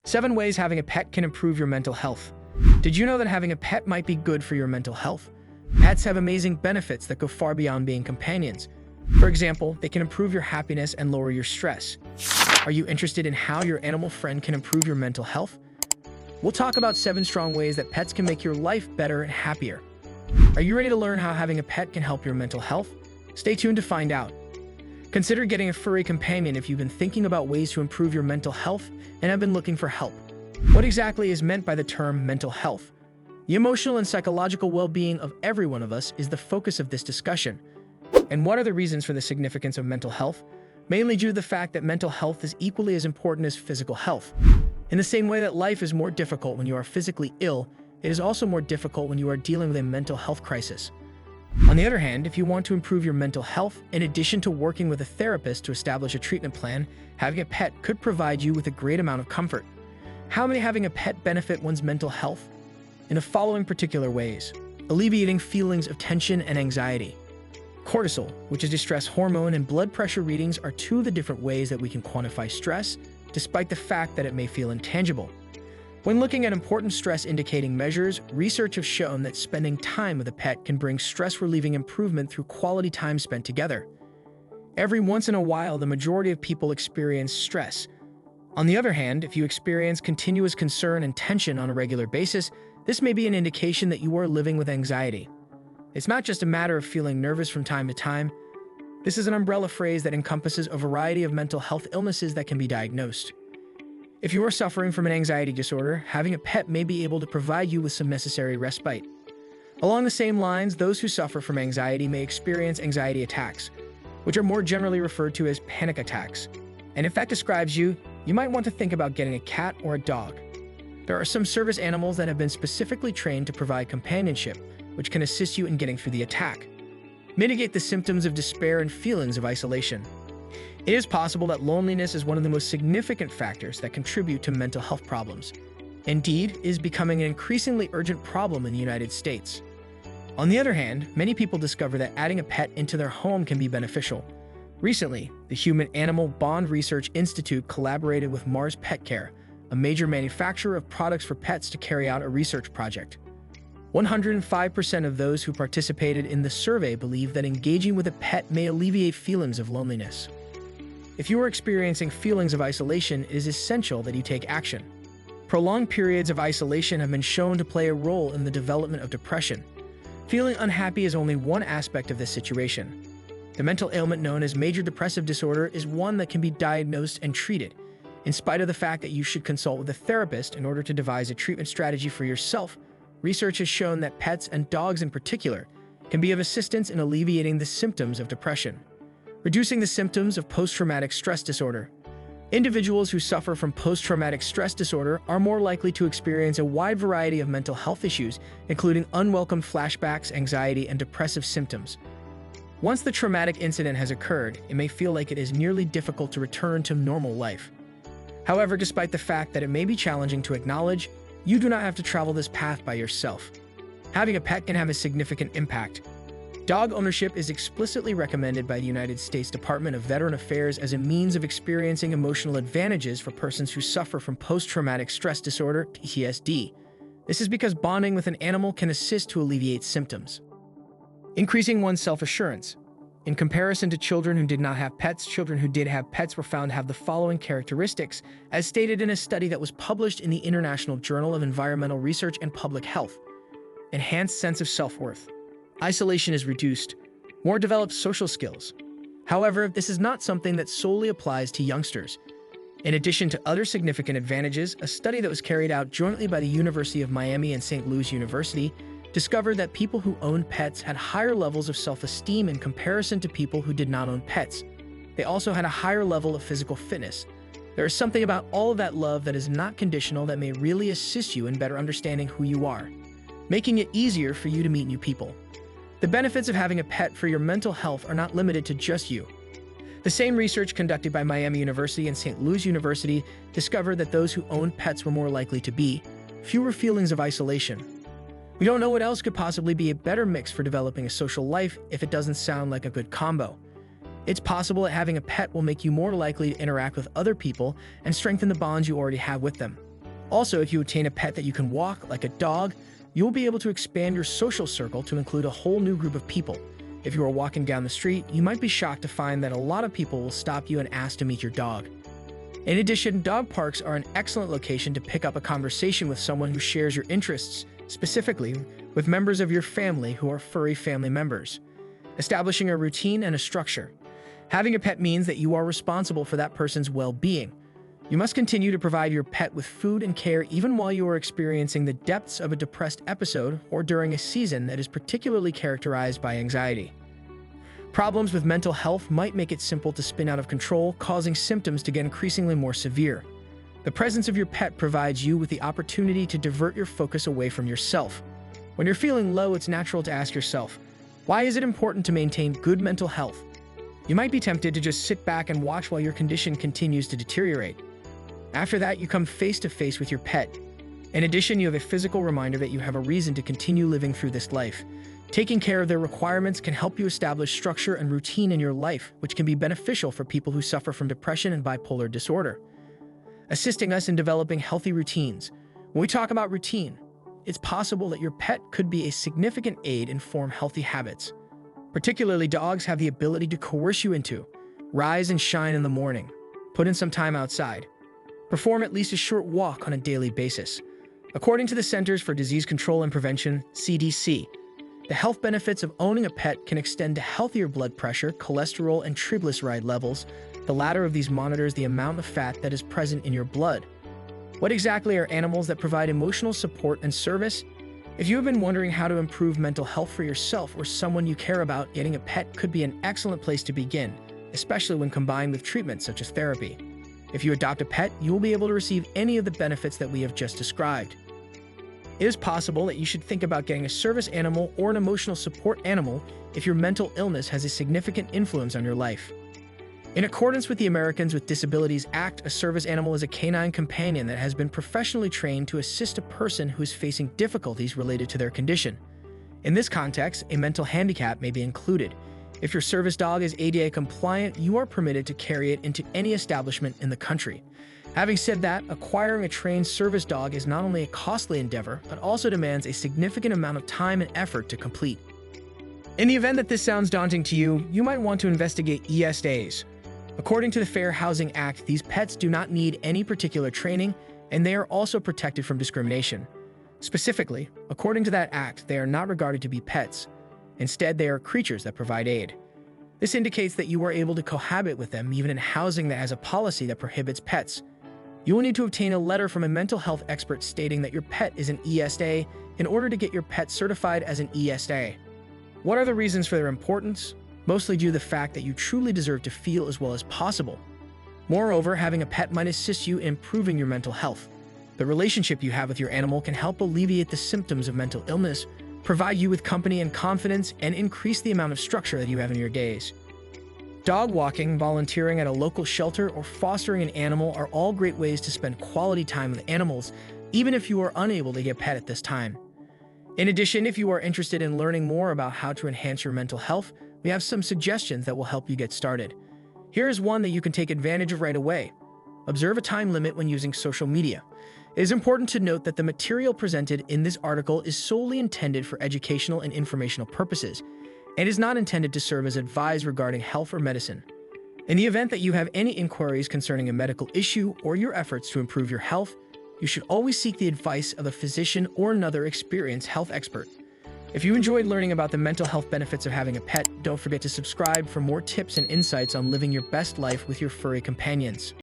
7 ways having a pet can improve your mental health. Did you know that having a pet might be good for your mental health? Pets have amazing benefits that go far beyond being companions. For example, they can improve your happiness and lower your stress. Are you interested in how your animal friend can improve your mental health? We'll talk about 7 strong ways that pets can make your life better and happier. Are you ready to learn how having a pet can help your mental health? Stay tuned to find out. Consider getting a furry companion if you've been thinking about ways to improve your mental health and have been looking for help. What exactly is meant by the term mental health? The emotional and psychological well-being of every one of us is the focus of this discussion. And what are the reasons for the significance of mental health? Mainly due to the fact that mental health is equally as important as physical health. In the same way that life is more difficult when you are physically ill, it is also more difficult when you are dealing with a mental health crisis. On the other hand, if you want to improve your mental health, in addition to working with a therapist to establish a treatment plan, having a pet could provide you with a great amount of comfort. How may having a pet benefit one's mental health? In the following particular ways: alleviating feelings of tension and anxiety. Cortisol, which is the stress hormone, and blood pressure readings are 2 of the different ways that we can quantify stress, despite the fact that it may feel intangible. When looking at important stress-indicating measures, research has shown that spending time with a pet can bring stress-relieving improvement through quality time spent together. Every once in a while, the majority of people experience stress. On the other hand, if you experience continuous concern and tension on a regular basis, this may be an indication that you are living with anxiety. It's not just a matter of feeling nervous from time to time. This is an umbrella phrase that encompasses a variety of mental health illnesses that can be diagnosed. If you are suffering from an anxiety disorder, having a pet may be able to provide you with some necessary respite. Along the same lines, those who suffer from anxiety may experience anxiety attacks, which are more generally referred to as panic attacks. And if that describes you, you might want to think about getting a cat or a dog. There are some service animals that have been specifically trained to provide companionship, which can assist you in getting through the attack. Mitigate the symptoms of despair and feelings of isolation. It is possible that loneliness is one of the most significant factors that contribute to mental health problems. Indeed, it is becoming an increasingly urgent problem in the United States. On the other hand, many people discover that adding a pet into their home can be beneficial. Recently, the Human-Animal Bond Research Institute collaborated with Mars Pet Care, a major manufacturer of products for pets, to carry out a research project. 105% of those who participated in the survey believe that engaging with a pet may alleviate feelings of loneliness. If you are experiencing feelings of isolation, it is essential that you take action. Prolonged periods of isolation have been shown to play a role in the development of depression. Feeling unhappy is only one aspect of this situation. The mental ailment known as major depressive disorder is one that can be diagnosed and treated. In spite of the fact that you should consult with a therapist in order to devise a treatment strategy for yourself, research has shown that pets, and dogs in particular, can be of assistance in alleviating the symptoms of depression. Reducing the symptoms of post-traumatic stress disorder. Individuals who suffer from post-traumatic stress disorder are more likely to experience a wide variety of mental health issues, including unwelcome flashbacks, anxiety, and depressive symptoms. Once the traumatic incident has occurred, it may feel like it is nearly difficult to return to normal life. However, despite the fact that it may be challenging to acknowledge, you do not have to travel this path by yourself. Having a pet can have a significant impact. Dog ownership is explicitly recommended by the United States Department of Veteran Affairs as a means of experiencing emotional advantages for persons who suffer from post-traumatic stress disorder, PTSD. This is because bonding with an animal can assist to alleviate symptoms. Increasing one's self-assurance. In comparison to children who did not have pets, children who did have pets were found to have the following characteristics, as stated in a study that was published in the International Journal of Environmental Research and Public Health. Enhanced sense of self-worth. Isolation is reduced. More developed social skills. However, this is not something that solely applies to youngsters. In addition to other significant advantages, a study that was carried out jointly by the University of Miami and St. Louis University discovered that people who owned pets had higher levels of self-esteem in comparison to people who did not own pets. They also had a higher level of physical fitness. There is something about all of that love that is not conditional that may really assist you in better understanding who you are, making it easier for you to meet new people. The benefits of having a pet for your mental health are not limited to just you. The same research conducted by Miami University and St. Louis University discovered that those who owned pets were more likely to be fewer feelings of isolation. We don't know what else could possibly be a better mix for developing a social life if it doesn't sound like a good combo. It's possible that having a pet will make you more likely to interact with other people and strengthen the bonds you already have with them. Also, if you obtain a pet that you can walk, like a dog, you'll be able to expand your social circle to include a whole new group of people. If you are walking down the street, you might be shocked to find that a lot of people will stop you and ask to meet your dog. In addition, dog parks are an excellent location to pick up a conversation with someone who shares your interests, specifically with members of your family who are furry family members. Establishing a routine and a structure. Having a pet means that you are responsible for that person's well-being. You must continue to provide your pet with food and care even while you are experiencing the depths of a depressed episode or during a season that is particularly characterized by anxiety. Problems with mental health might make it simple to spin out of control, causing symptoms to get increasingly more severe. The presence of your pet provides you with the opportunity to divert your focus away from yourself. When you're feeling low, it's natural to ask yourself, why is it important to maintain good mental health? You might be tempted to just sit back and watch while your condition continues to deteriorate. After that, you come face to face with your pet. In addition, you have a physical reminder that you have a reason to continue living through this life. Taking care of their requirements can help you establish structure and routine in your life, which can be beneficial for people who suffer from depression and bipolar disorder. Assisting us in developing healthy routines. When we talk about routine, it's possible that your pet could be a significant aid in forming healthy habits. Particularly, dogs have the ability to coerce you into rise and shine in the morning, put in some time outside, perform at least a short walk on a daily basis. According to the Centers for Disease Control and Prevention, CDC, the health benefits of owning a pet can extend to healthier blood pressure, cholesterol, and triglyceride levels. The latter of these monitors the amount of fat that is present in your blood. What exactly are animals that provide emotional support and service? If you have been wondering how to improve mental health for yourself or someone you care about, getting a pet could be an excellent place to begin, especially when combined with treatments such as therapy. If you adopt a pet, you will be able to receive any of the benefits that we have just described. It is possible that you should think about getting a service animal or an emotional support animal if your mental illness has a significant influence on your life. In accordance with the Americans with Disabilities Act, a service animal is a canine companion that has been professionally trained to assist a person who is facing difficulties related to their condition. In this context, a mental handicap may be included. If your service dog is ADA compliant, you are permitted to carry it into any establishment in the country. Having said that, acquiring a trained service dog is not only a costly endeavor, but also demands a significant amount of time and effort to complete. In the event that this sounds daunting to you, you might want to investigate ESAs. According to the Fair Housing Act, these pets do not need any particular training, and they are also protected from discrimination. Specifically, according to that act, they are not regarded to be pets. Instead, they are creatures that provide aid. This indicates that you are able to cohabit with them even in housing that has a policy that prohibits pets. You will need to obtain a letter from a mental health expert stating that your pet is an ESA in order to get your pet certified as an ESA. What are the reasons for their importance? Mostly due to the fact that you truly deserve to feel as well as possible. Moreover, having a pet might assist you in improving your mental health. The relationship you have with your animal can help alleviate the symptoms of mental illness, provide you with company and confidence, and increase the amount of structure that you have in your days. Dog walking, volunteering at a local shelter, or fostering an animal are all great ways to spend quality time with animals, even if you are unable to get a pet at this time. In addition, if you are interested in learning more about how to enhance your mental health, we have some suggestions that will help you get started. Here is one that you can take advantage of right away. Observe a time limit when using social media. It is important to note that the material presented in this article is solely intended for educational and informational purposes, and is not intended to serve as advice regarding health or medicine. In the event that you have any inquiries concerning a medical issue or your efforts to improve your health, you should always seek the advice of a physician or another experienced health expert. If you enjoyed learning about the mental health benefits of having a pet, don't forget to subscribe for more tips and insights on living your best life with your furry companions.